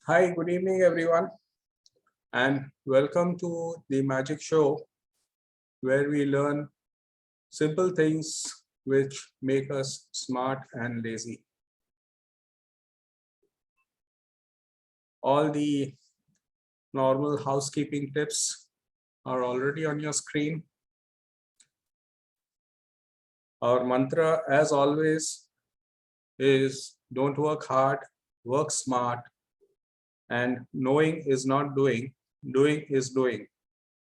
Hi, good evening, everyone, and welcome to the Magic Show, where we learn simple things which make us smart and lazy. All the normal housekeeping tips are already on your screen. Our mantra, as always, is don't work hard, work smart, and knowing is not doing, doing is doing.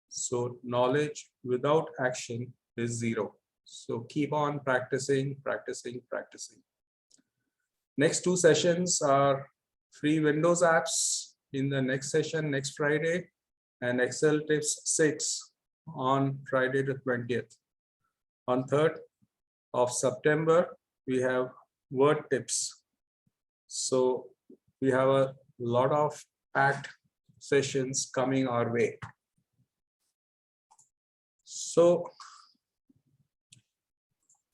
So knowledge without action is zero. So keep on practicing, practicing, practicing. Next two sessions are free Windows apps in the next session next Friday, and Excel tips 6 on Friday the 20th. On 3rd of September, we have word tips. So we have a lot of packed sessions coming our way. So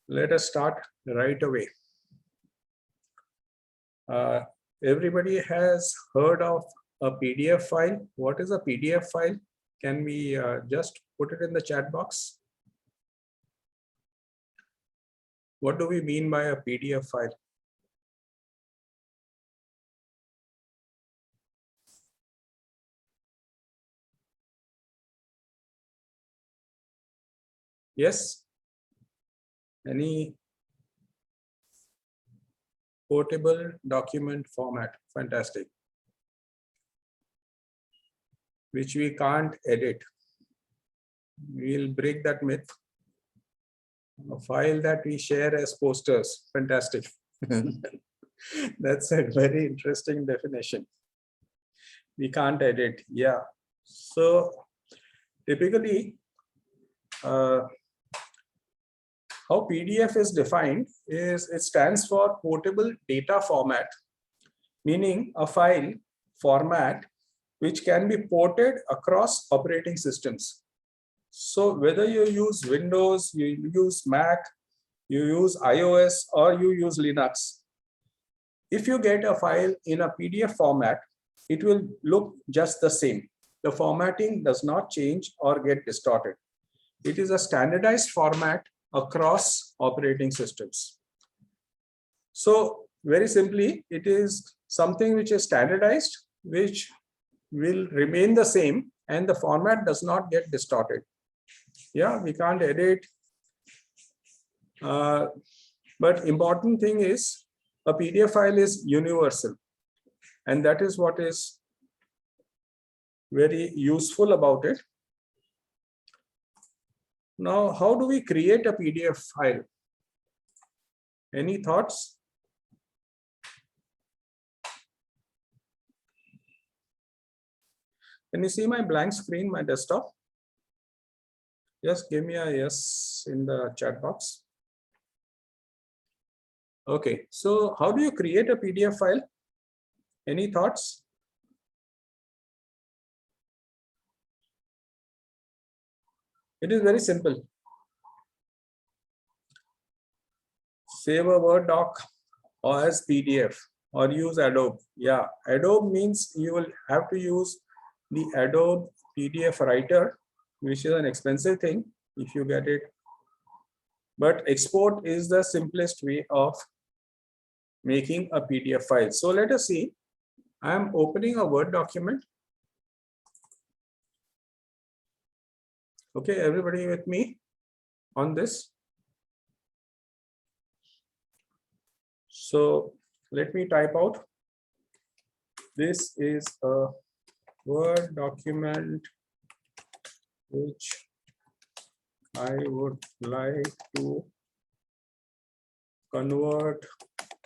let us start right away. Everybody has heard of a PDF file. What is a PDF file? Can we just put it in the chat box? What do we mean by a PDF file? Yes? Any portable document format? Fantastic. Which we can't edit. We'll break that myth. A file that we share as posters. Fantastic. That's a very interesting definition. We can't edit. Yeah. So typically, how PDF is defined is it stands for portable data format, meaning a file format which can be ported across operating systems. So whether you use Windows, you use Mac, you use iOS, or you use Linux, if you get a file in a PDF format, it will look just the same. The formatting does not change or get distorted. It is a standardized format across operating systems. So very simply, it is something which is standardized, which will remain the same, and the format does not get distorted. Yeah, we can't edit. But important thing is a PDF file is universal. And that is what is very useful about it. Now, how do we create a PDF file? Any thoughts? Can you see my blank screen, my desktop? Just give me a yes in the chat box. Okay, so how do you create a PDF file? Any thoughts? It is very simple. Save a Word doc or as PDF or use Adobe. Yeah, Adobe means you will have to use the Adobe PDF writer, which is an expensive thing if you get it. But export is the simplest way of making a PDF file. So let us see. I am opening a Word document. Okay, everybody with me on this? So let me type out. This is a Word document which I would like to convert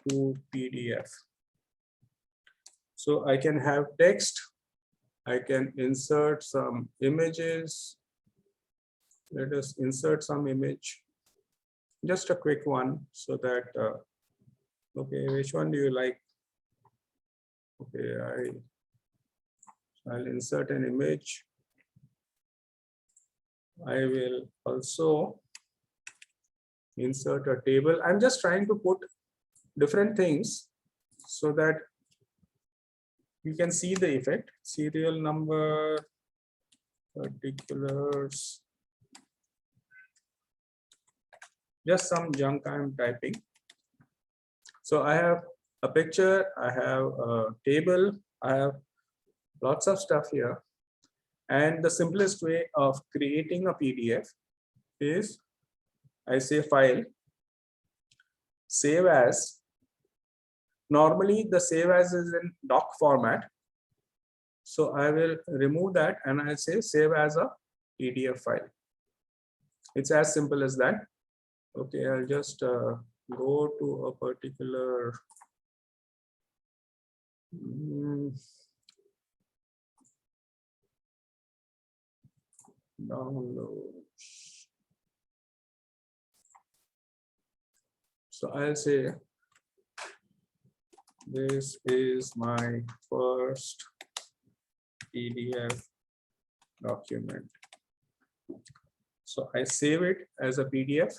to PDF. So I can have text, I can insert some images. Let us insert some image, just a quick one so that, okay, which one do you like? Okay, I'll insert an image. I will also insert a table. I'm just trying to put different things so that you can see the effect, serial number, particulars, just some junk I'm typing. So I have a picture, I have a table, I have lots of stuff here. And the simplest way of creating a PDF is I say file, save as. Normally the save as is in doc format. So I will remove that and I say save as a PDF file. It's as simple as that. Okay, I'll just go to a particular downloads. So I'll say this is my first PDF document. So I save it as a PDF.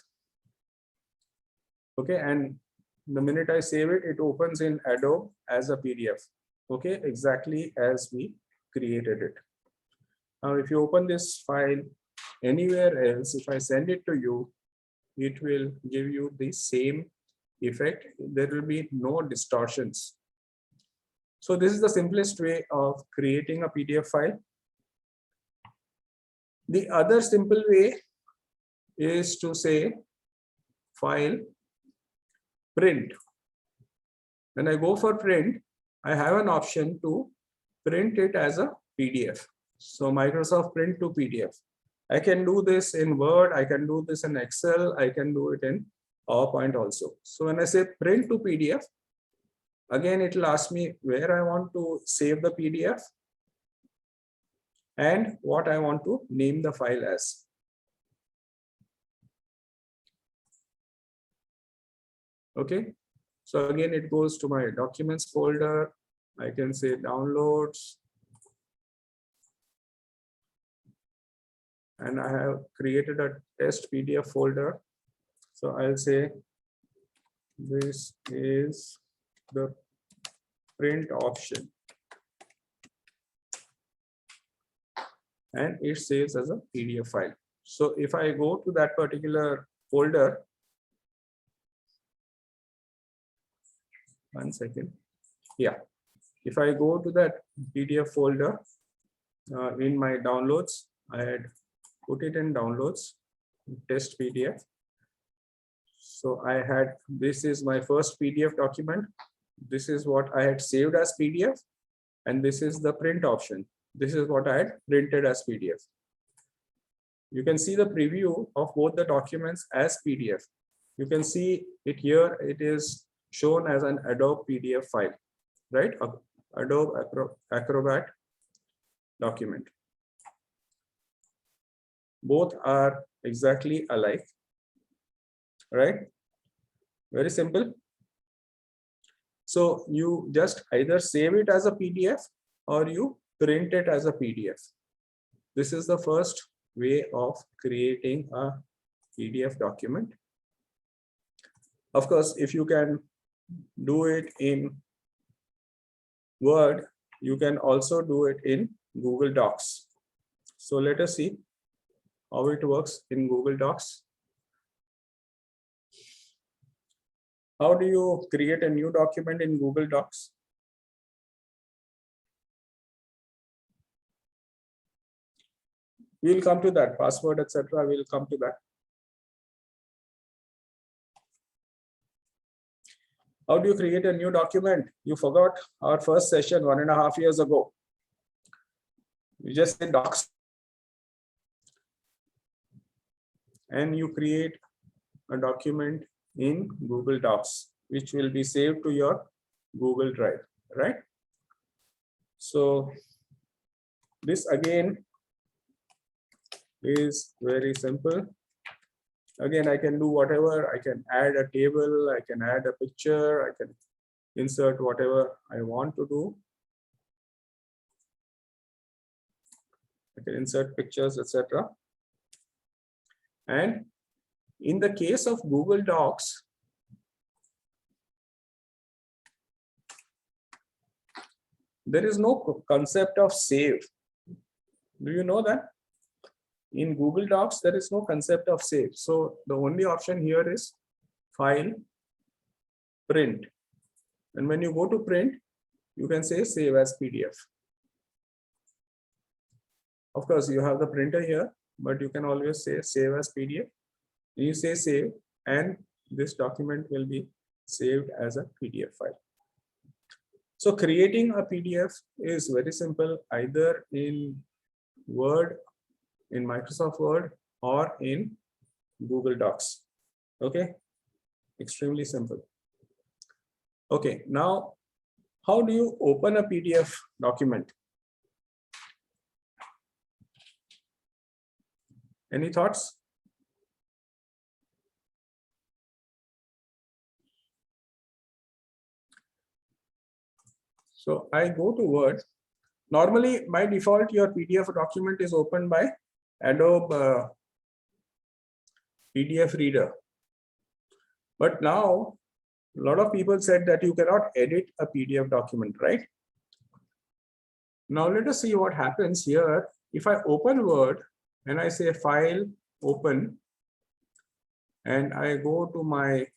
Okay, and the minute I save it, it opens in Adobe as a PDF. Okay, exactly as we created it. Now, if you open this file anywhere else, if I send it to you, it will give you the same effect. There will be no distortions. So this is the simplest way of creating a PDF file. The other simple way is to say file, print. When I go for print, I have an option to print it as a PDF. So Microsoft Print to PDF. I can do this in Word, I can do this in Excel, I can do it in PowerPoint also. So when I say print to PDF, again, it will ask me where I want to save the PDF and what I want to name the file as. Okay, so again, it goes to my documents folder. I can say downloads. And I have created a test PDF folder. So I'll say this is the print option. And it saves as a PDF file. So if I go to that particular folder, one second. Yeah, if I go to that PDF folder in my downloads, I had put it in downloads, test PDF. So I had, this is my first PDF document. This is what I had saved as PDF. And this is the print option. This is what I had printed as PDF. You can see the preview of both the documents as PDF. You can see it here. It is shown as an Adobe PDF file, right? Adobe Acrobat document. Both are exactly alike, right? Very simple. So you just either save it as a PDF or you print it as a PDF. This is the first way of creating a PDF document. Of course, if you can do it in Word, you can also do it in Google Docs. So let us see how it works in Google Docs. How do you create a new document in Google Docs? We'll come to that, password, etc. We'll come to that. How do you create a new document? You forgot our first session 1.5 years ago. You just say docs. And you create a document in Google Docs, which will be saved to your Google Drive, right? So this again is very simple. Again, I can do whatever. I can add a table, I can add a picture, I can insert whatever I want to do. I can insert pictures, etc. And in the case of Google Docs, there is no concept of save. Do you know that? In Google Docs, there is no concept of save. So the only option here is file, print. And when you go to print, you can say save as PDF. Of course, you have the printer here, but you can always say save as PDF. You say save, and this document will be saved as a PDF file. So creating a PDF is very simple, either in Word, in Microsoft Word, or in Google Docs. Okay, extremely simple. Okay, now how do you open a PDF document? Any thoughts? So I go to Word. Normally, by default, your PDF document is opened by Adobe PDF Reader. But now, a lot of people said that you cannot edit a PDF document, right? Now let us see what happens here. If I open Word and I say File, Open, and I go to my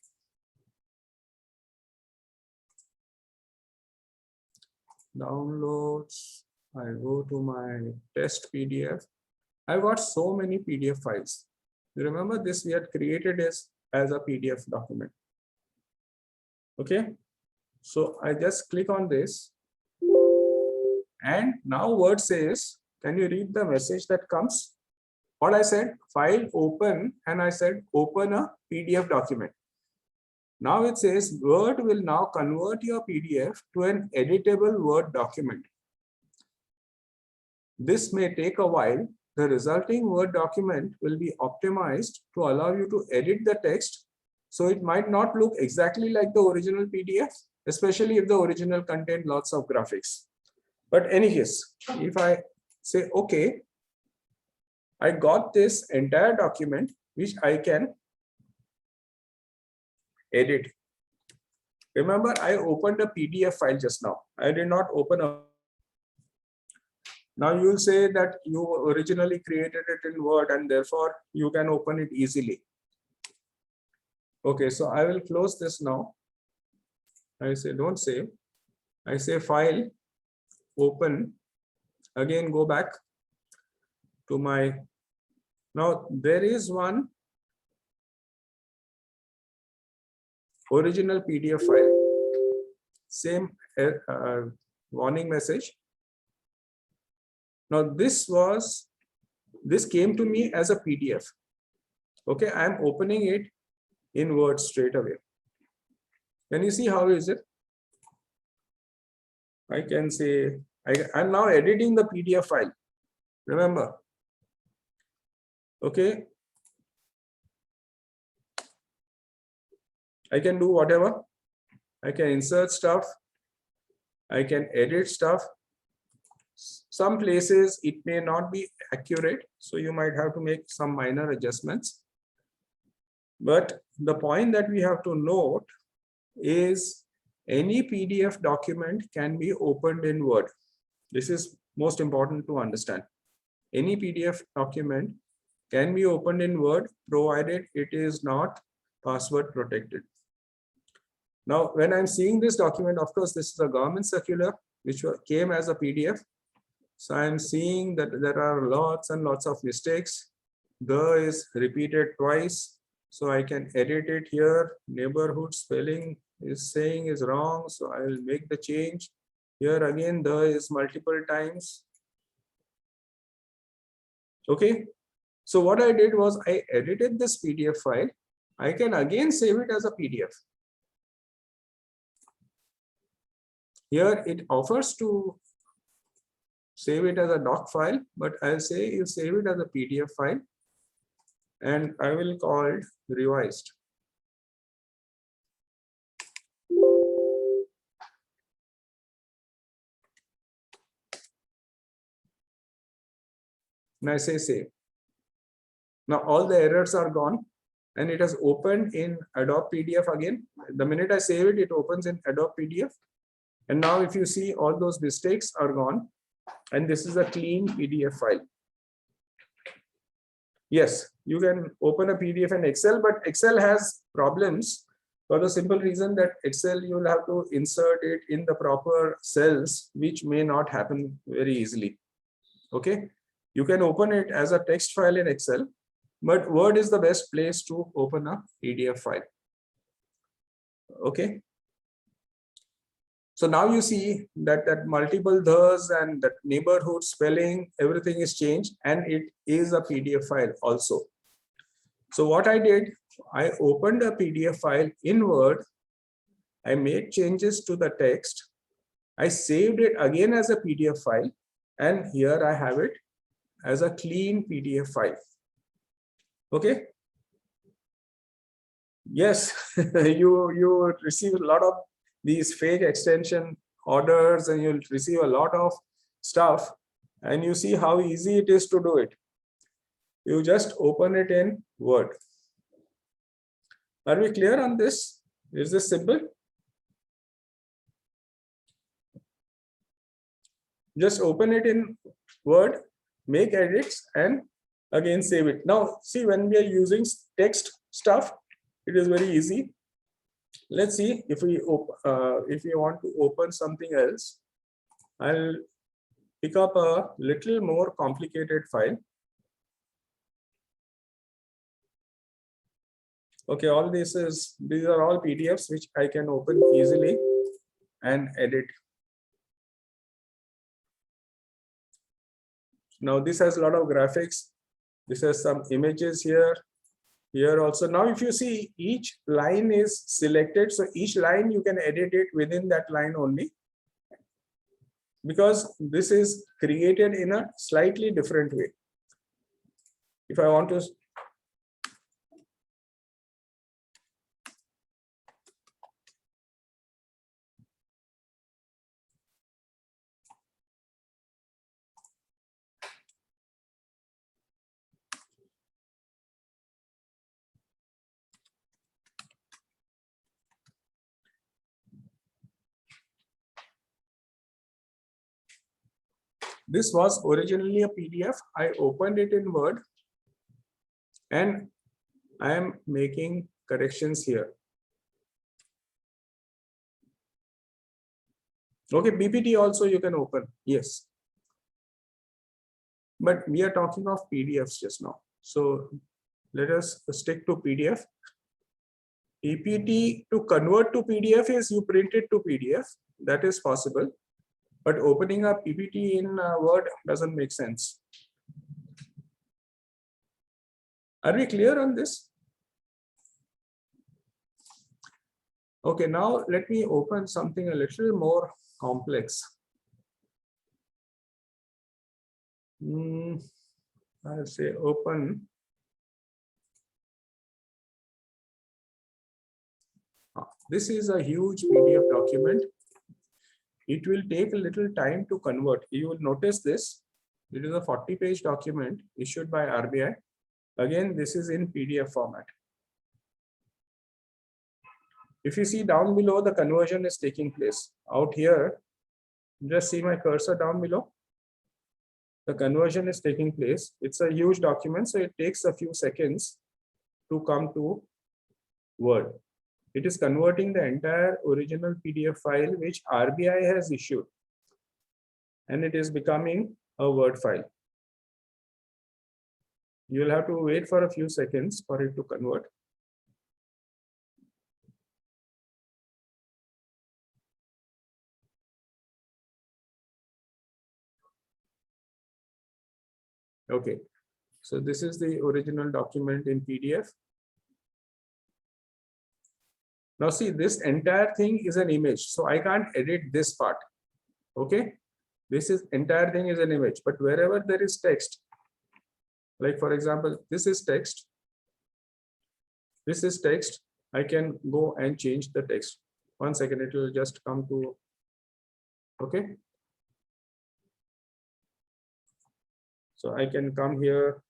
downloads, I go to my test PDF. I've got so many PDF files. You remember this we had created as a PDF document. Okay, so I just click on this, and now Word says, can you read the message that comes? What I said, file, open, and I said open a PDF document. Now it says Word will now convert your PDF to an editable Word document. This may take a while. The resulting Word document will be optimized to allow you to edit the text, so it might not look exactly like the original PDF, especially if the original contained lots of graphics. But anyways, if I say okay, I got this entire document which I can edit. Remember, I opened a PDF file just now. I did not open a. Now you will say that you originally created it in Word and therefore you can open it easily. Okay, so I will close this now. I say don't save. I say file, open, again go back to my. Now there is one original PDF file, same warning message. Now this came to me as a PDF. Okay, I am opening it in Word straight away. Can you see how is it? I can say I'm now editing the PDF file. Remember. Okay. I can do whatever. I can insert stuff. I can edit stuff. Some places it may not be accurate, so you might have to make some minor adjustments. But the point that we have to note is any PDF document can be opened in Word. This is most important to understand. Any PDF document can be opened in Word provided it is not password protected. Now, when I'm seeing this document, of course, this is a government circular which came as a PDF. So I'm seeing that there are lots and lots of mistakes. The is repeated twice. So I can edit it here. Neighborhood spelling is saying is wrong. So I will make the change. Here again, the is multiple times. Okay. So what I did was I edited this PDF file. I can again save it as a PDF. Here it offers to save it as a doc file, but I'll say you save it as a PDF file and I will call it revised. And I say save. Now all the errors are gone and it has opened in Adobe PDF again. The minute I save it, it opens in Adobe PDF. And now if you see, all those mistakes are gone, and this is a clean PDF file. Yes, you can open a PDF in Excel, but Excel has problems for the simple reason that Excel, you'll have to insert it in the proper cells, which may not happen very easily. Okay, you can open it as a text file in Excel, but Word is the best place to open a PDF file. Okay. So now you see that multiple the's and that neighborhood spelling, everything is changed, and it is a PDF file also. So what I did, I opened a PDF file in Word. I made changes to the text. I saved it again as a PDF file, and here I have it as a clean PDF file. Okay. Yes, you receive a lot of these fake extension orders, and you'll receive a lot of stuff, and you see how easy it is to do it. You just open it in Word. Are we clear on this? Is this simple? Just open it in Word, make edits, and again save it. Now see, when we are using text stuff, it is very easy. Let's see if we want to open something else. I'll pick up a little more complicated file. Okay, these are all PDFs which I can open easily and edit. Now this has a lot of graphics. This has some images here. Here also. Now if you see, each line is selected, so each line you can edit it within that line only, because this is created in a slightly different way. If I want to this was originally a PDF. I opened it in Word, and I am making corrections here. Okay, BPT also you can open. Yes. But we are talking of PDFs just now. So let us stick to PDF. PPT to convert to PDF is you print it to PDF. That is possible. But opening a PPT in Word doesn't make sense. Are we clear on this? Okay, now let me open something a little more complex. I'll say open. This is a huge PDF document. It will take a little time to convert. You will notice this. It is a 40-page document issued by RBI. Again, this is in PDF format. If you see down below, the conversion is taking place. Out here, just see my cursor down below. The conversion is taking place. It's a huge document, so it takes a few seconds to come to Word. It is converting the entire original PDF file which RBI has issued, and it is becoming a Word file. You will have to wait for a few seconds for it to convert. Okay, so this is the original document in PDF. Now see, this entire thing is an image, so I can't edit this part. Okay, this entire thing is an image, but wherever there is text, like for example, this is text. This is text. I can go and change the text. 1 second, it will just come to. Okay. So I can come here.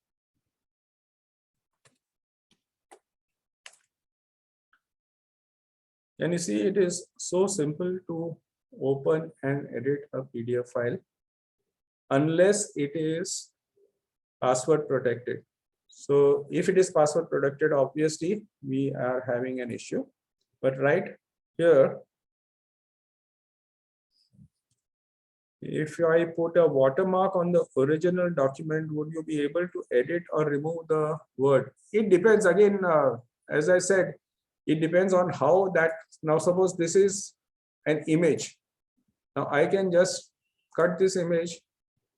And you see, it is so simple to open and edit a PDF file unless it is password protected. So if it is password protected, obviously we are having an issue. But right here, if I put a watermark on the original document, would you be able to edit or remove the word? It depends. Again, as I said, it depends on how that. Now, suppose this is an image. Now I can just cut this image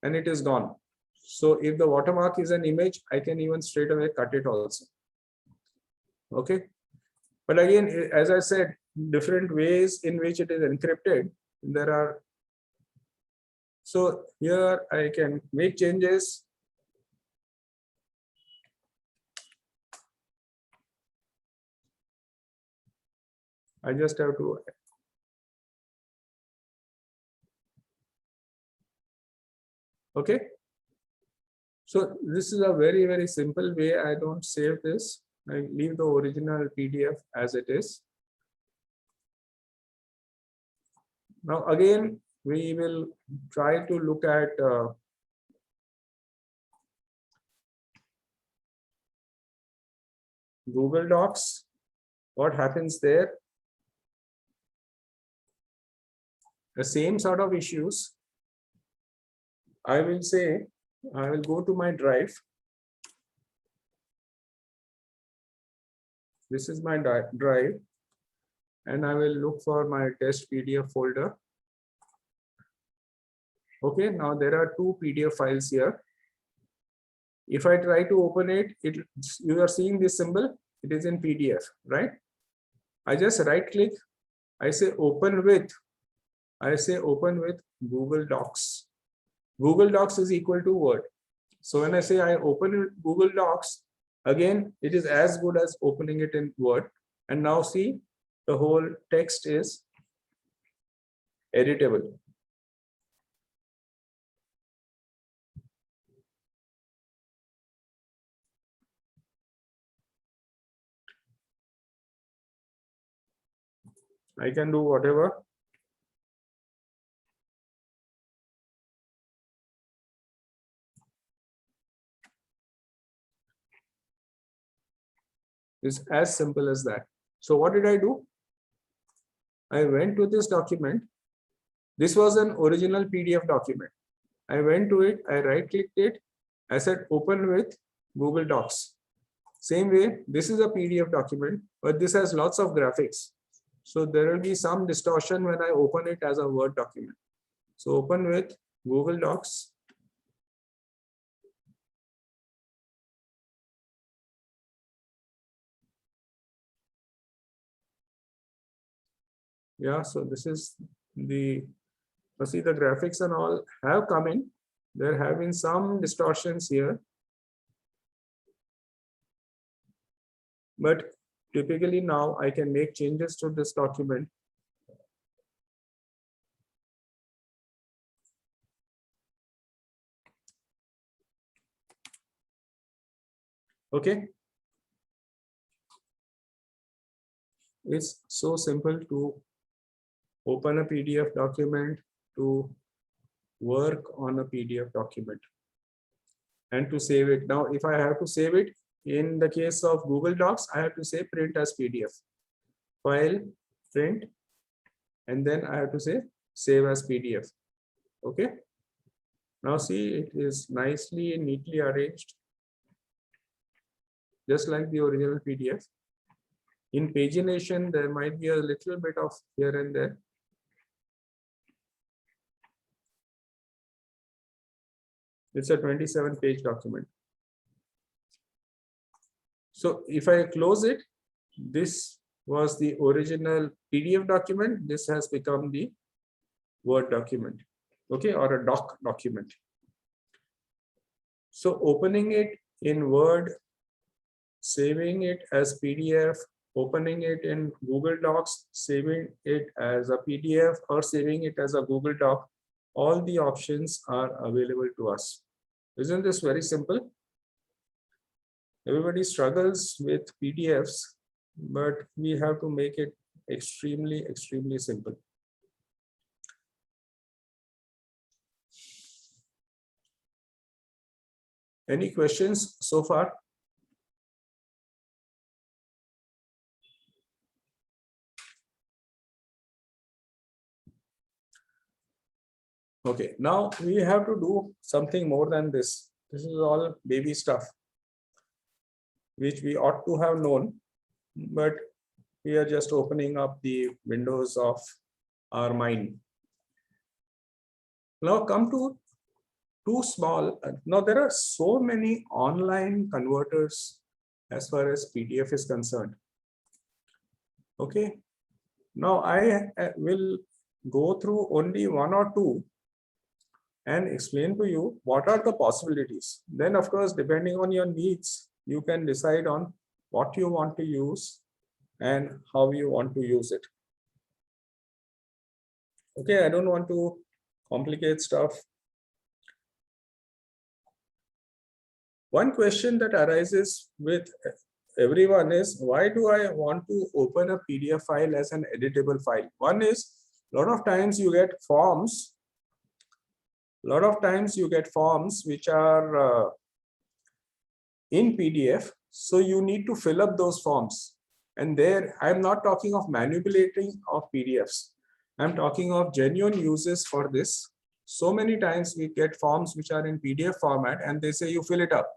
and it is gone. So if the watermark is an image, I can even straight away cut it also. Okay. But again, as I said, different ways in which it is encrypted, there are. So here I can make changes. I just have to. Okay. So this is a very, very simple way. I don't save this. I leave the original PDF as it is. Now again, we will try to look at Google Docs. What happens there? The same sort of issues. I will say, I will go to my drive. This is my drive, and I will look for my test PDF folder. Okay, now there are two PDF files here. If I try to open it, you are seeing this symbol, it is in PDF, right? I just right click, I say open with Google Docs. Google Docs is equal to Word. So when I say I open with Google Docs, again, it is as good as opening it in Word. And now see, the whole text is editable. I can do whatever. It's as simple as that. So what did I do? I went to this document. This was an original PDF document. I went to it, I right clicked it. I said open with Google Docs. Same way, this is a PDF document, but this has lots of graphics. So there will be some distortion when I open it as a Word document. So open with Google Docs. Yeah, so this is the, see the graphics and all have come in. There have been some distortions here. But typically now I can make changes to this document. Okay. It's so simple to open a PDF document, to work on a PDF document, and to save it. Now, if I have to save it, in the case of Google Docs, I have to say print as PDF. File, print, and then I have to say save as PDF. Okay. Now see, it is nicely and neatly arranged, just like the original PDF. In pagination, there might be a little bit of here and there. It's a 27-page document. So if I close it, this was the original PDF document. This has become the Word document, okay, or a doc document. So opening it in Word, saving it as PDF, opening it in Google Docs, saving it as a PDF, or saving it as a Google Doc, all the options are available to us. Isn't this very simple? Everybody struggles with PDFs, but we have to make it extremely, extremely simple. Any questions so far? Okay, now we have to do something more than this. This is all baby stuff, which we ought to have known, but we are just opening up the windows of our mind. Now come to too small. Now there are so many online converters as far as PDF is concerned. Okay, now I will go through only one or two and explain to you what are the possibilities. Then of course, depending on your needs, you can decide on what you want to use and how you want to use it. Okay, I don't want to complicate stuff. One question that arises with everyone is, why do I want to open a PDF file as an editable file? One is, a lot of times you get forms. A lot of times you get forms which are in PDF. So you need to fill up those forms. And there, I'm not talking of manipulating of PDFs. I'm talking of genuine uses for this. So many times we get forms which are in PDF format and they say you fill it up.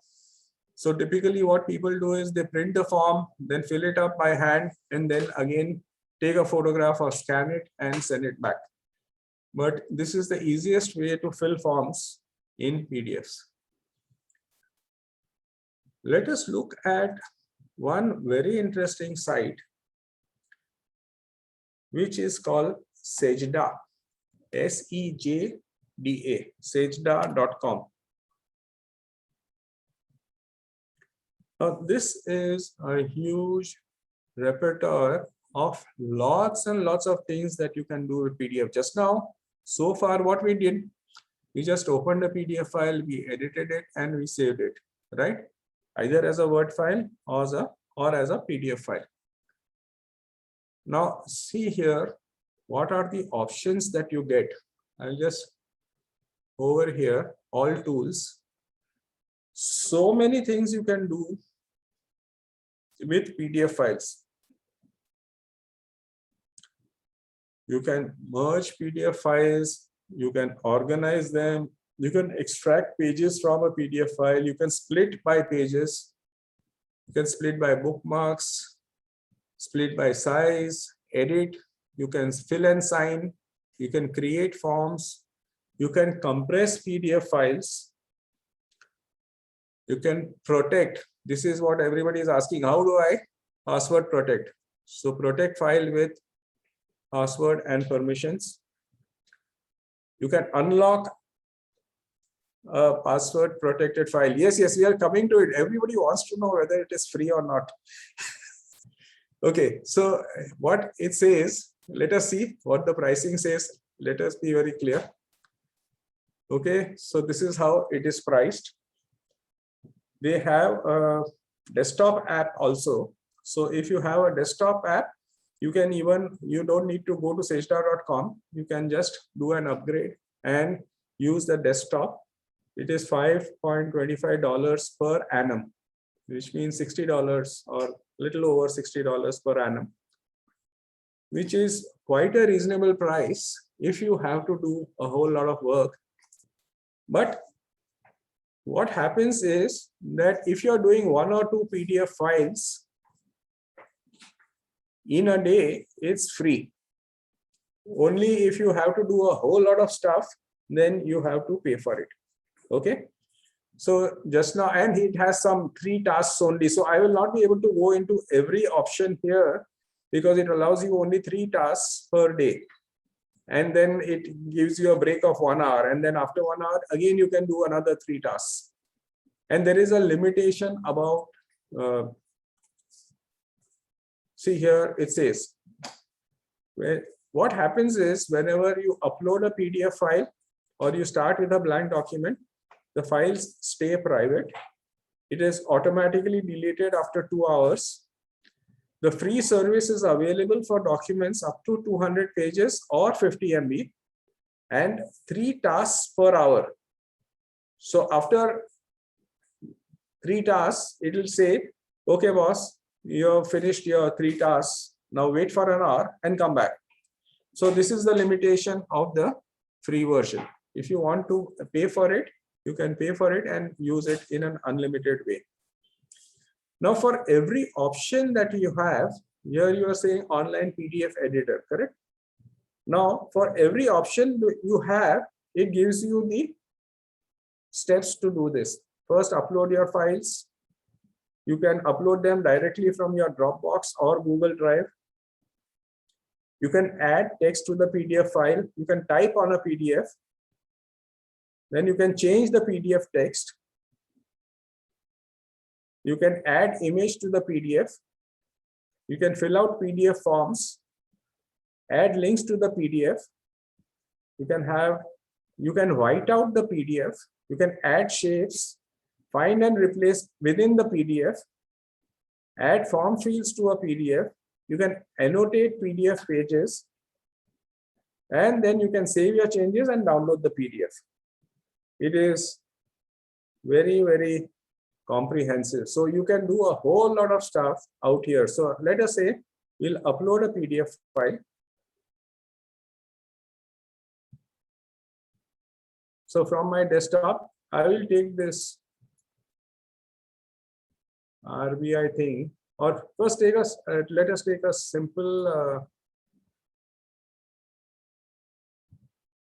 So typically what people do is they print the form, then fill it up by hand, and then again take a photograph or scan it and send it back. But this is the easiest way to fill forms in PDFs. Let us look at one very interesting site, which is called Sejda, S-E-J-D-A, sejda.com. Now, this is a huge repertoire of lots and lots of things that you can do with PDF. Just now, so far what we did, we just opened a PDF file, we edited it and we saved it, right? Either as a Word file or as a PDF file. Now see here, what are the options that you get? I'll just over here, all tools. So many things you can do with PDF files. You can merge PDF files, you can organize them, you can extract pages from a PDF file, you can split by pages, you can split by bookmarks, split by size, edit, you can fill and sign, you can create forms, you can compress PDF files, you can protect. This is what everybody is asking, how do I password protect? So protect file with password and permissions. You can unlock a password protected file. Yes, we are coming to it. Everybody wants to know whether it is free or not. Okay, so what it says, let us see what the pricing says. Let us be very clear. Okay, so this is how it is priced. They have a desktop app also. So if you have a desktop app, you can even, you don't need to go to sejda.com. You can just do an upgrade and use the desktop. It is $5.25 per annum, which means $60 or little over $60 per annum, which is quite a reasonable price if you have to do a whole lot of work. But what happens is that if you're doing one or two PDF files in a day, it's free. Only if you have to do a whole lot of stuff, then you have to pay for it. Okay. So just now, and it has some 3 tasks only. So I will not be able to go into every option here because it allows you only 3 tasks per day. And then it gives you a break of 1 hour. And then after 1 hour, again, you can do another 3 tasks. And there is a limitation about, see here, it says, what happens is whenever you upload a PDF file or you start with a blank document, the files stay private. It is automatically deleted after 2 hours. The free service is available for documents up to 200 pages or 50 MB and 3 tasks per hour. So after 3 tasks, it will say, okay, boss, you have finished your 3 tasks. Now wait for an hour and come back. So this is the limitation of the free version. If you want to pay for it, you can pay for it and use it in an unlimited way. Now for every option that you have, here you are saying online PDF editor, correct? Now for every option you have, it gives you the steps to do this. First, upload your files. You can upload them directly from your Dropbox or Google Drive. You can add text to the PDF file. You can type on a PDF. Then you can change the PDF text. You can add image to the PDF. You can fill out PDF forms, add links to the PDF. You can write out the PDF. You can add shapes, find and replace within the PDF, add form fields to a PDF. You can annotate PDF pages, and then you can save your changes and download the PDF. It is very, very comprehensive. So you can do a whole lot of stuff out here. So let us say we'll upload a PDF file. So from my desktop, I will take this RBI thing, or first let us take a simple,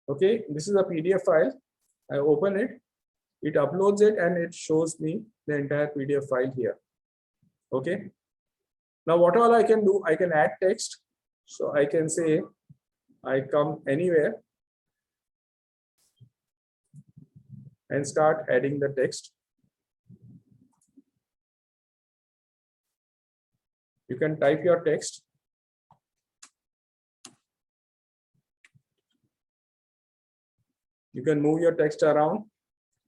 okay, this is a PDF file. I open it, it uploads it, and it shows me the entire PDF file here. Okay. Now what all I can do, I can add text. So I can say, I come anywhere and start adding the text. You can type your text. You can move your text around.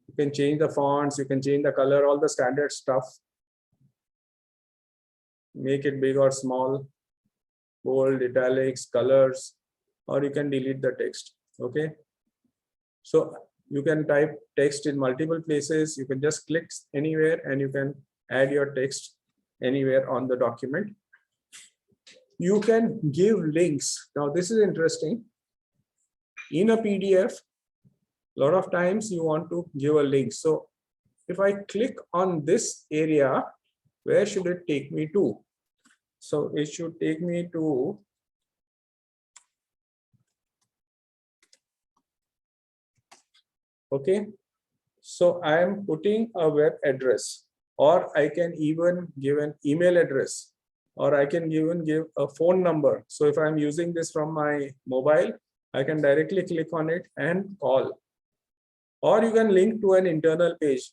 You can change the fonts, you can change the color, all the standard stuff. Make it big or small, bold, italics, colors, or you can delete the text. Okay. So you can type text in multiple places. You can just click anywhere and you can add your text anywhere on the document. You can give links. Now this is interesting. In a PDF, a lot of times you want to give a link. So if I click on this area, where should it take me to? So it should take me to okay. So I am putting a web address, or I can even give an email address, or I can even give a phone number. So if I'm using this from my mobile, I can directly click on it and call. Or you can link to an internal page,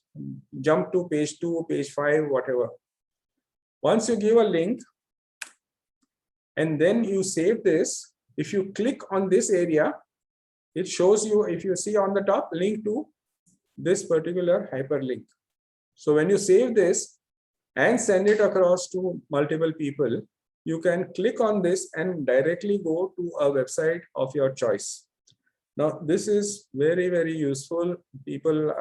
jump to page 2, page 5, whatever. Once you give a link and then you save this, if you click on this area, it shows you, if you see on the top, link to this particular hyperlink. So when you save this and send it across to multiple people, you can click on this and directly go to a website of your choice. Now, this is very, very useful. People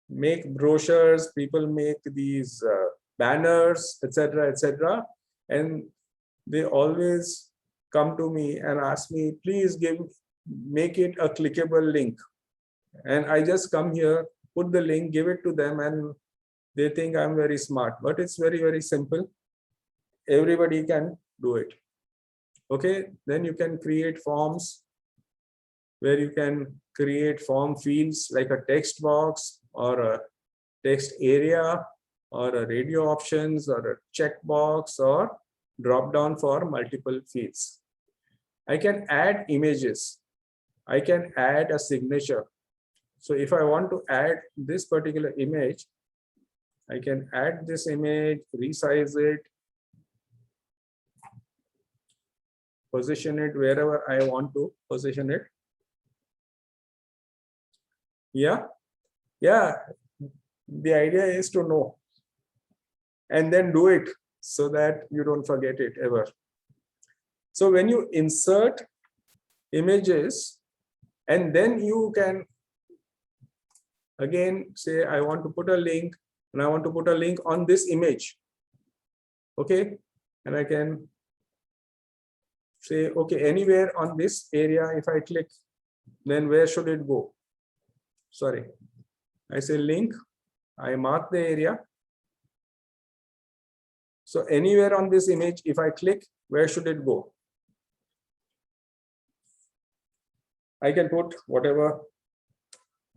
make brochures, people make these banners, etc., etc. And they always come to me and ask me, please make it a clickable link. And I just come here, put the link, give it to them, and they think I'm very smart. But it's very, very simple. Everybody can do it. Okay, then you can create forms where you can create form fields like a text box or a text area or a radio options or a checkbox or drop down for multiple fields. I can add images. I can add a signature. So if I want to add this particular image, I can add this image, resize it, position it wherever I want to position it. Yeah. The idea is to know and then do it so that you don't forget it ever. So when you insert images and then you can again say, I want to put a link, and I want to put a link on this image. Okay, and I can say, okay, anywhere on this area, if I click, then where should it go? Sorry, I say link, I mark the area. So anywhere on this image, if I click, where should it go? I can put whatever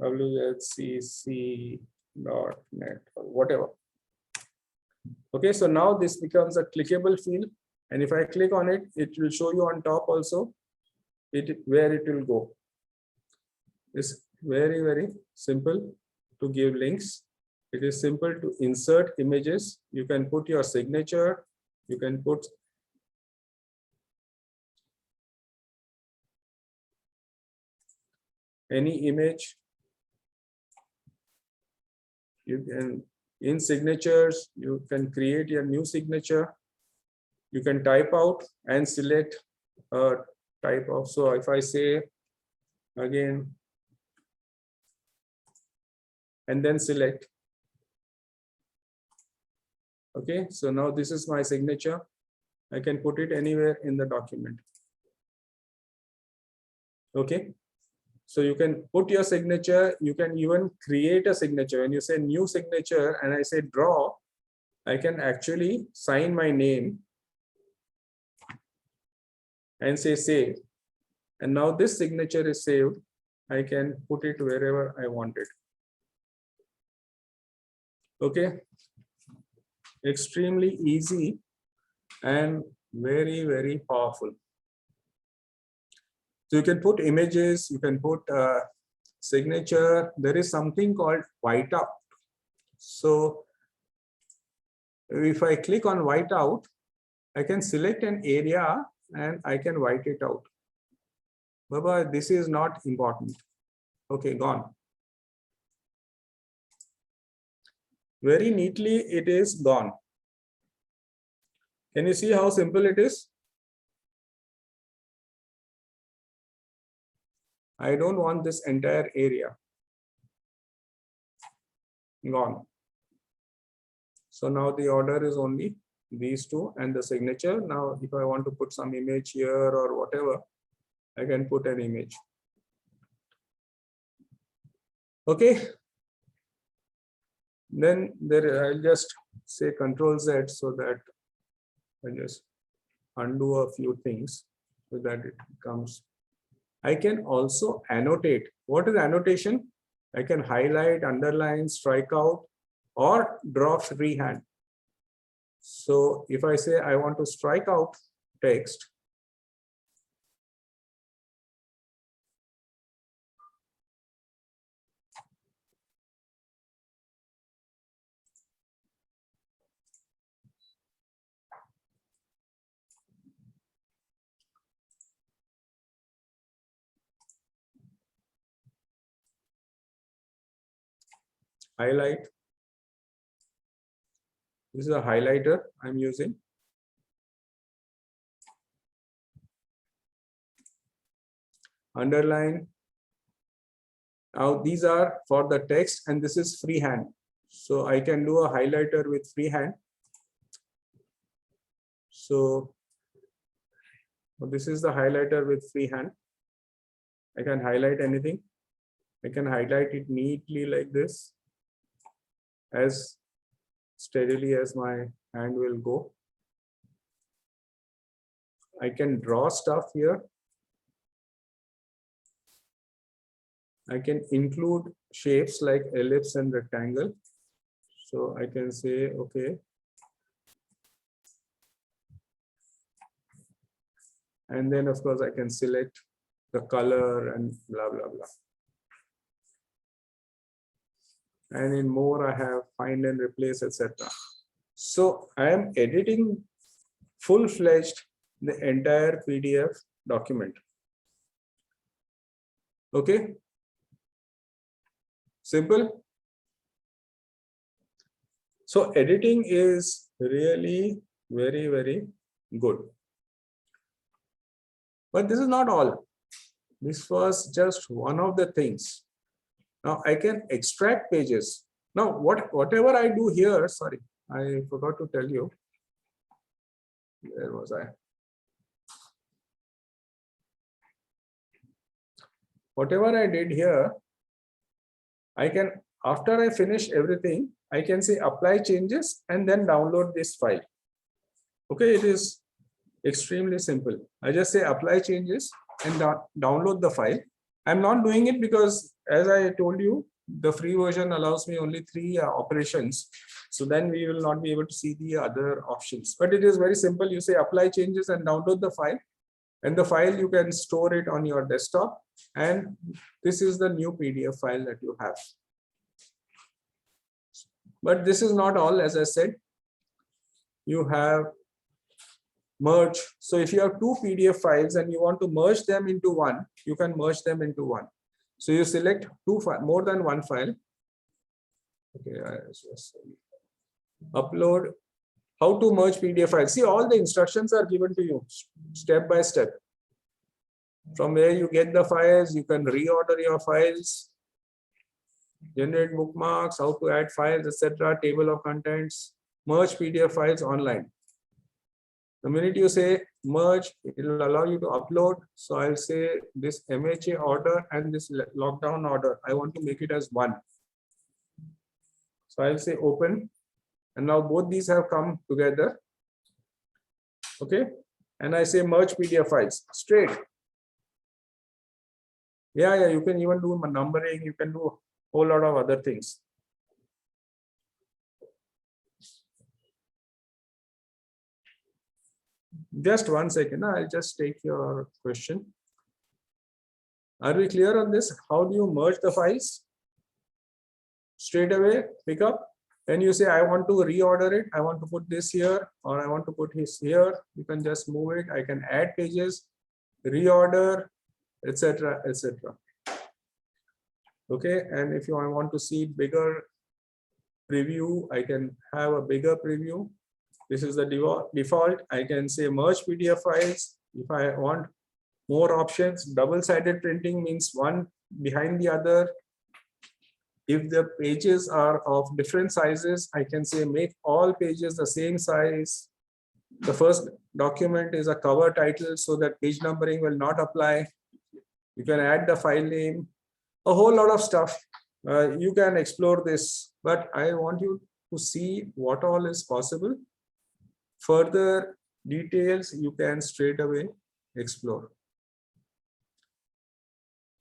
wcc.net or whatever. Okay, so now this becomes a clickable field, and if I click on it, it will show you on top also where it will go. It's very, very simple to give links. It is simple to insert images. You can put your signature, you can put any image. You can, in signatures, you can create your new signature. You can type out and select a type of. So if I say again, and then select. Okay, so now this is my signature. I can put it anywhere in the document. Okay, so you can put your signature. You can even create a signature. When you say new signature and I say draw, I can actually sign my name and say save. And now this signature is saved. I can put it wherever I want it. Okay, extremely easy and very, very powerful. So you can put images, you can put signature. There is something called whiteout. So if I click on whiteout, I can select an area and I can white it out. But this is not important. Okay, gone. Very neatly, it is gone. Can you see how simple it is? I don't want this entire area. Gone. So now the order is only these two and the signature. Now, if I want to put some image here or whatever, I can put an image. Okay. Then there, I'll just say Control Z so that I just undo a few things so that it comes. I can also annotate. What is annotation? I can highlight, underline, strike out, or draw freehand. So if I say I want to strike out text, highlight. This is a highlighter I'm using. Underline. Now these are for the text and this is freehand. So I can do a highlighter with freehand. So this is the highlighter with freehand. I can highlight anything. I can highlight it neatly like this, as steadily as my hand will go. I can draw stuff here. I can include shapes like ellipse and rectangle. So I can say, okay. And then of course I can select the color and blah, blah, blah. And in more I have find and replace, etc. So I am editing full-fledged the entire PDF document. Okay. Simple. So editing is really very, very good. But this is not all. This was just one of the things. Now I can extract pages. Now, whatever I do here, sorry, I forgot to tell you. Where was I? Whatever I did here, I can, after I finish everything, I can say apply changes and then download this file. Okay, it is extremely simple. I just say apply changes and download the file. I'm not doing it because, as I told you, the free version allows me only 3 operations. So then we will not be able to see the other options. But it is very simple. You say apply changes and download the file. And the file, you can store it on your desktop. And this is the new PDF file that you have. But this is not all. As I said, you have merge. So if you have 2 PDF files and you want to merge them into one, you can merge them into one. So you select more than one file. Okay, I just upload. How to merge PDF files. See, all the instructions are given to you step by step. From where you get the files, you can reorder your files, generate bookmarks, how to add files, etc., table of contents, merge PDF files online. The minute you say merge, it will allow you to upload. So I'll say this MHA order and this lockdown order, I want to make it as one. So I'll say open. And now both these have come together. Okay. And I say merge PDF files straight. Yeah, you can even do numbering. You can do a whole lot of other things. Just 1 second. I'll just take your question. Are we clear on this? How do you merge the files? Straight away, pick up. Then you say, I want to reorder it. I want to put this here, or I want to put this here. You can just move it. I can add pages, reorder, etc., etc. Okay, and if I want to see bigger preview, I can have a bigger preview. This is the default. I can say merge PDF files. If I want more options, double-sided printing means one behind the other. If the pages are of different sizes, I can say make all pages the same size. The first document is a cover title so that page numbering will not apply. You can add the file name, a whole lot of stuff. You can explore this, but I want you to see what all is possible. Further details you can straight away explore.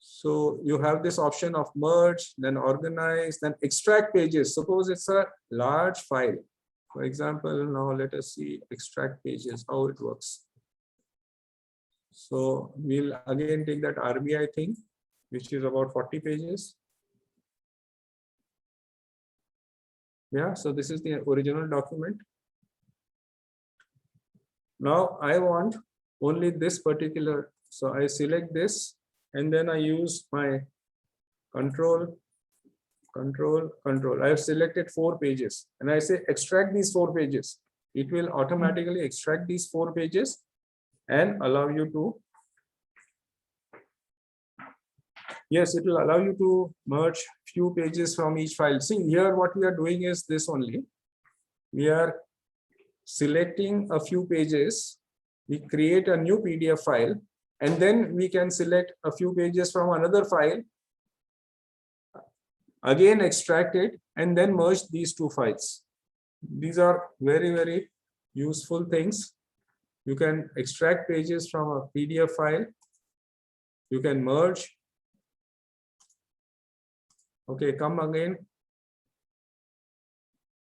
So you have this option of merge, then organize, then extract pages. Suppose it's a large file. For example, now let us see extract pages, how it works. So we'll again take that RBI thing, which is about 40 pages. Yeah, so this is the original document. Now I want only this particular, so I select this and then I use my control. I have selected 4 pages and I say extract these 4 pages. It will automatically extract these 4 pages and allow you to, yes, it will allow you to merge few pages from each file. See here what we are doing is this only. We are selecting a few pages, we create a new PDF file, and then we can select a few pages from another file, again extract it, and then merge these 2 files. These are very, very useful things. You can extract pages from a PDF file. You can merge. Okay, come again.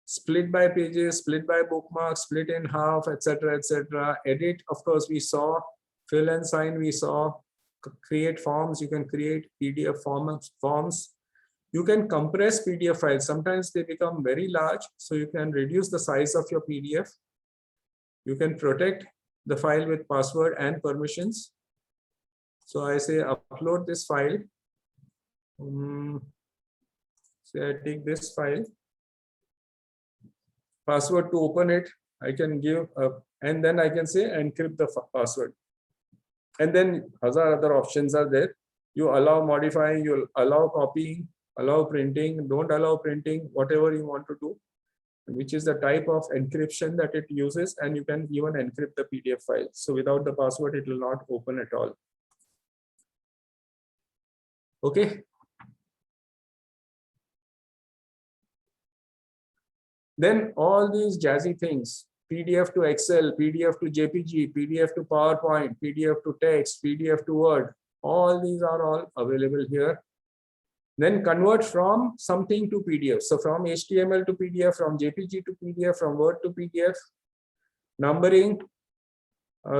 Split by pages, split by bookmarks, split in half, etc., etc. Edit, of course, we saw. Fill and sign, we saw. Create forms, you can create PDF forms. You can compress PDF files. Sometimes they become very large, so you can reduce the size of your PDF. You can protect the file with password and permissions. So I say upload this file. Say I take this file. Password to open it, I can give, and then I can say encrypt the password. And then other options are there. You allow modifying, you allow copying, allow printing, don't allow printing, whatever you want to do, which is the type of encryption that it uses, and you can even encrypt the PDF file. So without the password, it will not open at all. Okay. Then all these jazzy things, PDF to Excel, PDF to JPG, PDF to PowerPoint, PDF to text, PDF to Word, all these are all available here. Then convert from something to PDF. So from HTML to PDF, from JPG to PDF, from Word to PDF. Numbering.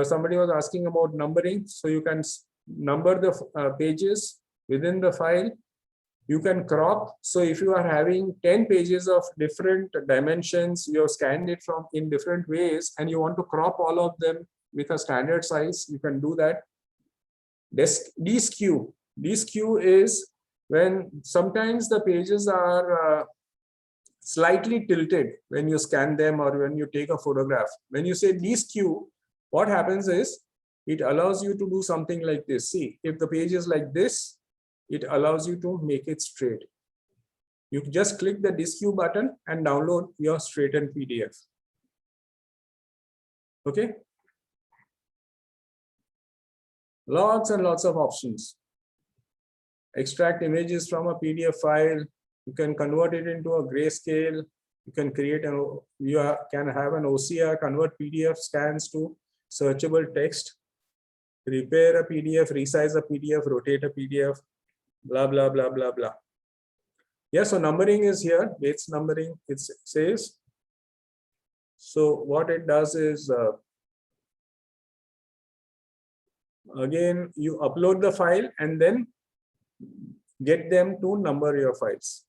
Somebody was asking about numbering. So you can number the pages within the file. You can crop. So if you are having 10 pages of different dimensions, you have scanned it from in different ways, and you want to crop all of them with a standard size, you can do that. Deskew. Deskew is when sometimes the pages are slightly tilted when you scan them or when you take a photograph. When you say deskew, what happens is it allows you to do something like this. See, if the page is like this, it allows you to make it straight. You just click the deskew button and download your straightened PDF. Okay. Lots and lots of options. Extract images from a PDF file. You can convert it into a grayscale. You can create can have an OCR, convert PDF scans to searchable text, repair a PDF, resize a PDF, rotate a PDF, blah, blah, blah, blah, blah. Yeah, so numbering is here, Bates numbering, it says. So what it does is, again, you upload the file and then get them to number your files.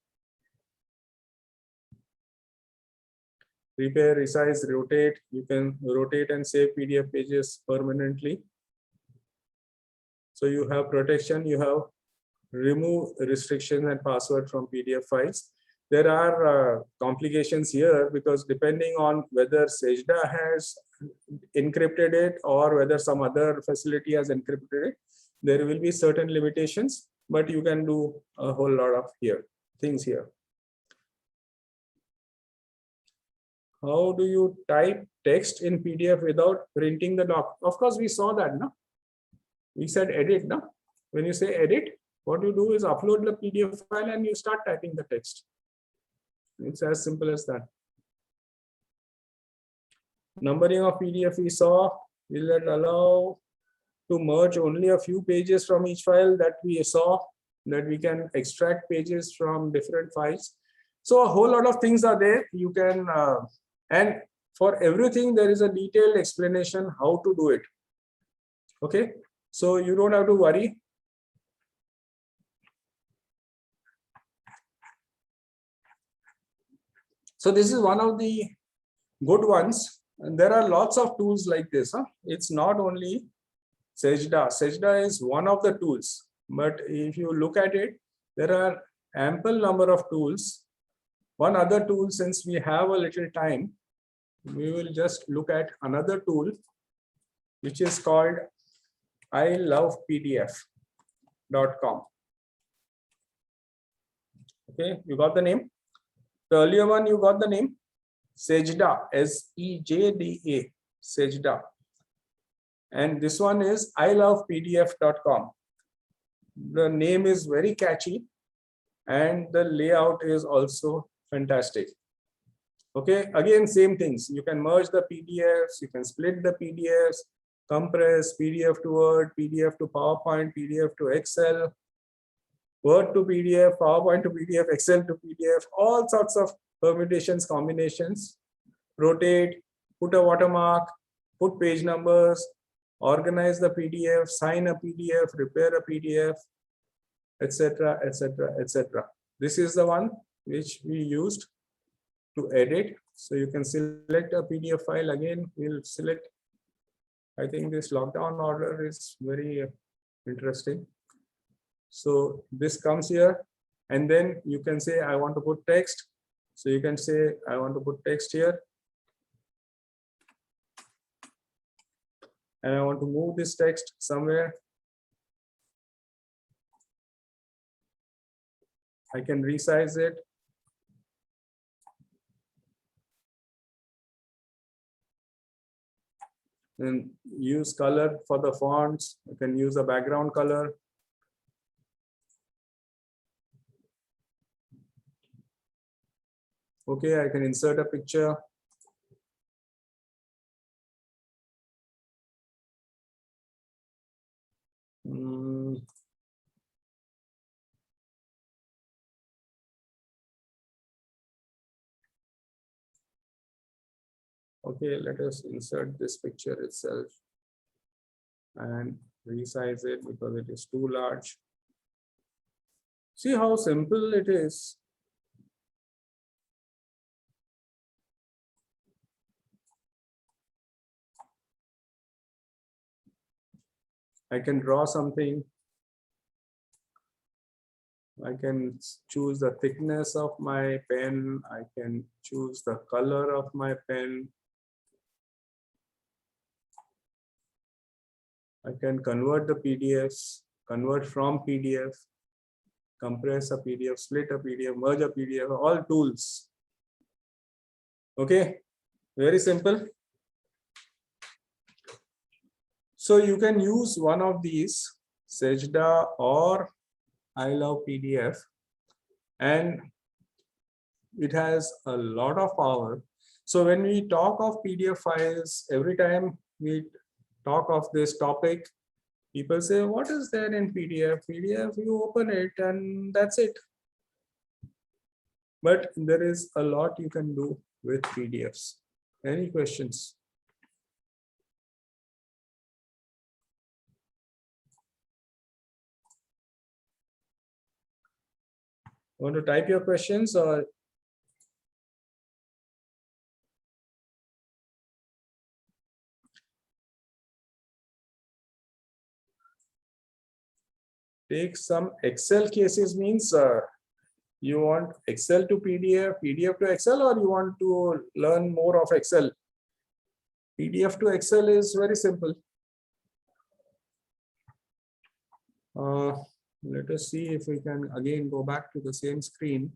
Repair, resize, rotate. You can rotate and save PDF pages permanently. So you have protection, you have remove restriction and password from PDF files. There are complications here because depending on whether Sejda has encrypted it or whether some other facility has encrypted it, there will be certain limitations, but you can do a whole lot of things here. How do you type text in PDF without printing the doc? Of course, we saw that, no? We said edit, no? When you say edit, what you do is upload the PDF file and you start typing the text. It's as simple as that. Numbering of PDF we saw. Will that allow to merge only a few pages from each file that we saw, that we can extract pages from different files. So a whole lot of things are there. You can, and for everything, there is a detailed explanation how to do it. Okay, so you don't have to worry. So this is one of the good ones. And there are lots of tools like this. Huh? It's not only Sejda. Sejda is one of the tools. But if you look at it, there are ample number of tools. One other tool, since we have a little time, we will just look at another tool, which is called ilovepdf.com. Okay, you got the name? The earlier one, you got the name? Sejda, S-E-J-D-A, Sejda. And this one is ilovepdf.com. The name is very catchy and the layout is also fantastic. Okay, again, same things. You can merge the PDFs, you can split the PDFs, compress, PDF to Word, PDF to PowerPoint, PDF to Excel, Word to PDF, PowerPoint to PDF, Excel to PDF, all sorts of permutations, combinations, rotate, put a watermark, put page numbers, organize the PDF, sign a PDF, repair a PDF, etc., etc., etc. This is the one which we used to edit. So you can select a PDF file. Again, we'll select, I think this lockdown order is very interesting. So this comes here, and then you can say, I want to put text. So you can say, I want to put text here. And I want to move this text somewhere. I can resize it. And use color for the fonts. I can use a background color. Okay, I can insert a picture. Okay, let us insert this picture itself and resize it because it is too large. See how simple it is. I can draw something. I can choose the thickness of my pen. I can choose the color of my pen. I can convert the PDFs, convert from PDF, compress a PDF, split a PDF, merge a PDF, all tools. Okay, very simple. So you can use one of these, Sejda or I Love PDF, and it has a lot of power. So when we talk of PDF files, every time we talk of this topic, people say, what is there in PDF? PDF, you open it and that's it. But there is a lot you can do with PDFs. Any questions? Want to type your questions or? Take some Excel cases means you want Excel to PDF, PDF to Excel, or you want to learn more of Excel? PDF to Excel is very simple. Let us see if we can again go back to the same screen.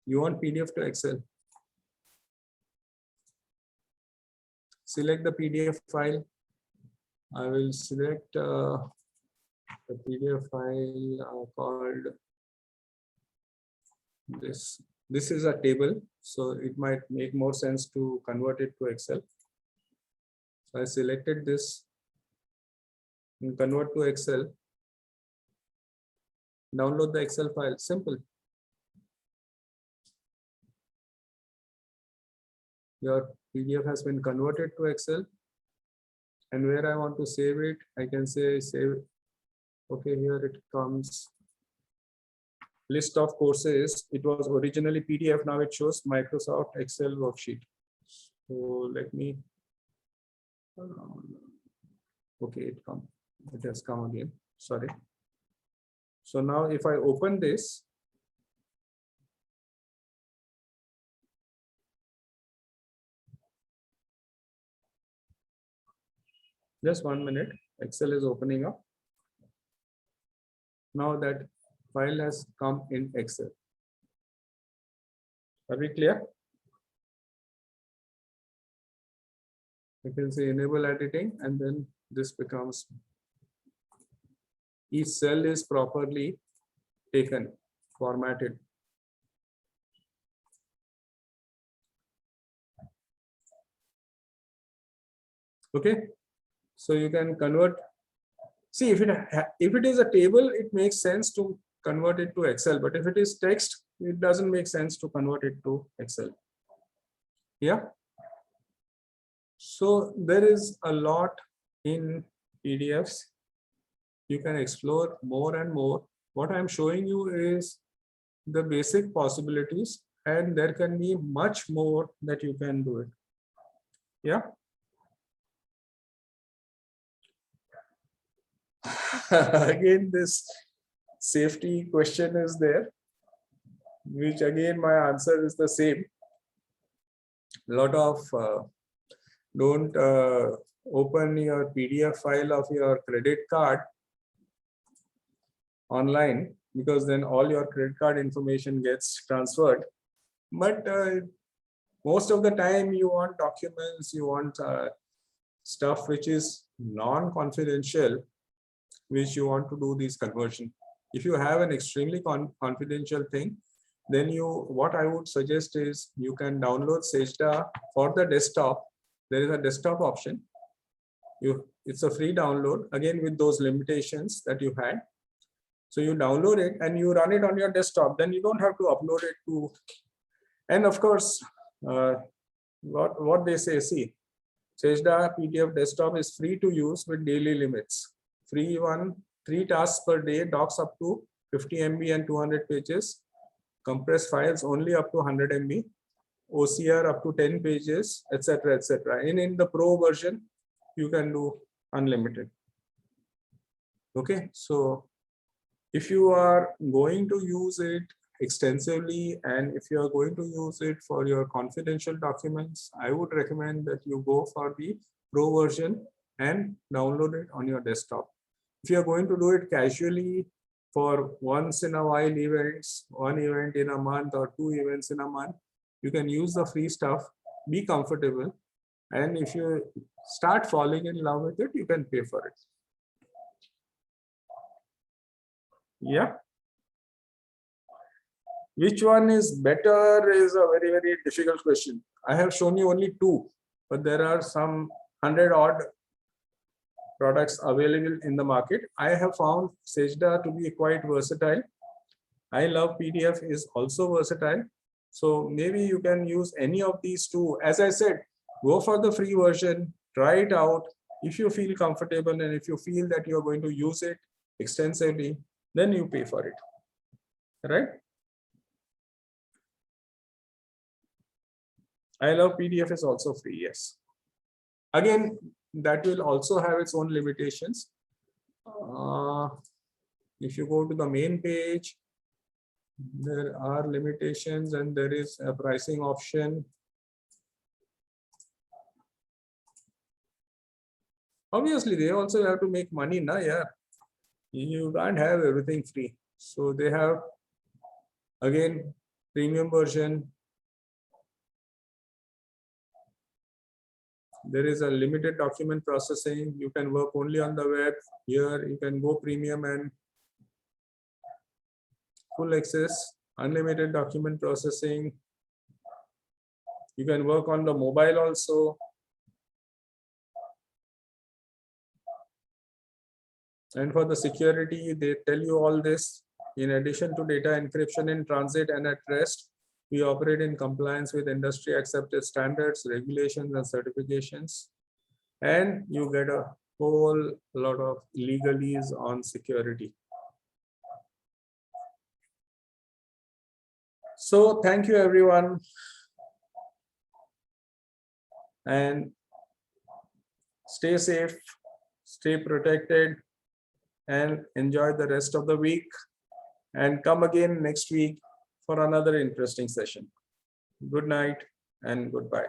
You want PDF to Excel. Select the PDF file. I will select the PDF file called this. This is a table, so it might make more sense to convert it to Excel. So I selected this and convert to Excel. Download the Excel file. Simple. Your PDF has been converted to Excel. And where I want to save it, I can say save. Okay, here it comes. List of courses. It was originally PDF. Now it shows Microsoft Excel worksheet. So let me. Okay, it has come again. Sorry. So now if I open this, just 1 minute, Excel is opening up. Now that file has come in Excel. Are we clear? You can say enable editing, and then this becomes, each cell is properly taken, formatted. Okay, so you can convert. See, if it is a table, it makes sense to convert it to Excel. But if it is text, it doesn't make sense to convert it to Excel. Yeah. So there is a lot in PDFs. You can explore more and more. What I'm showing you is the basic possibilities, and there can be much more that you can do it. Yeah. Again, this safety question is there, which again my answer is the same. lot of don't open your PDF file of your credit card online, because then all your credit card information gets transferred. But most of the time you want documents, you want stuff which is non-confidential, which you want to do this conversion. If you have an extremely confidential thing, then what I would suggest is you can download Sejda for the desktop. There is a desktop option. It's a free download, again with those limitations that you had. So you download it and you run it on your desktop. Then you don't have to upload it to. And of course, what they say, see, Sejda PDF desktop is free to use with daily limits. Free one, 3 tasks per day, docs up to 50 MB and 200 pages. Compressed files only up to 100 MB, OCR up to 10 pages, etc., etc. In the pro version, you can do unlimited. Okay, so if you are going to use it extensively and if you are going to use it for your confidential documents, I would recommend that you go for the pro version and download it on your desktop. If you are going to do it casually for once in a while events, one event in a month or 2 events in a month, you can use the free stuff, be comfortable. And if you start falling in love with it, you can pay for it. Yeah. Which one is better is a very, very difficult question. I have shown you only 2, but there are some 100 odd products available in the market. I have found Sejda to be quite versatile. I love PDF is also versatile. So maybe you can use any of these 2. As I said, go for the free version, try it out. If you feel comfortable and if you feel that you're going to use it extensively, then you pay for it, right? I love PDF is also free, yes. Again, that will also have its own limitations. If you go to the main page, there are limitations and there is a pricing option. Obviously, they also have to make money, na, yeah. You can't have everything free. So they have, again, premium version. There is a limited document processing. You can work only on the web. Here you can go premium and full access, unlimited document processing. You can work on the mobile also. And for the security, they tell you all this. In addition to data encryption in transit and at rest, we operate in compliance with industry accepted standards, regulations, and certifications. And you get a whole lot of legalese on security. So thank you, everyone. And stay safe, stay protected, and enjoy the rest of the week. And come again next week for another interesting session. Good night and goodbye.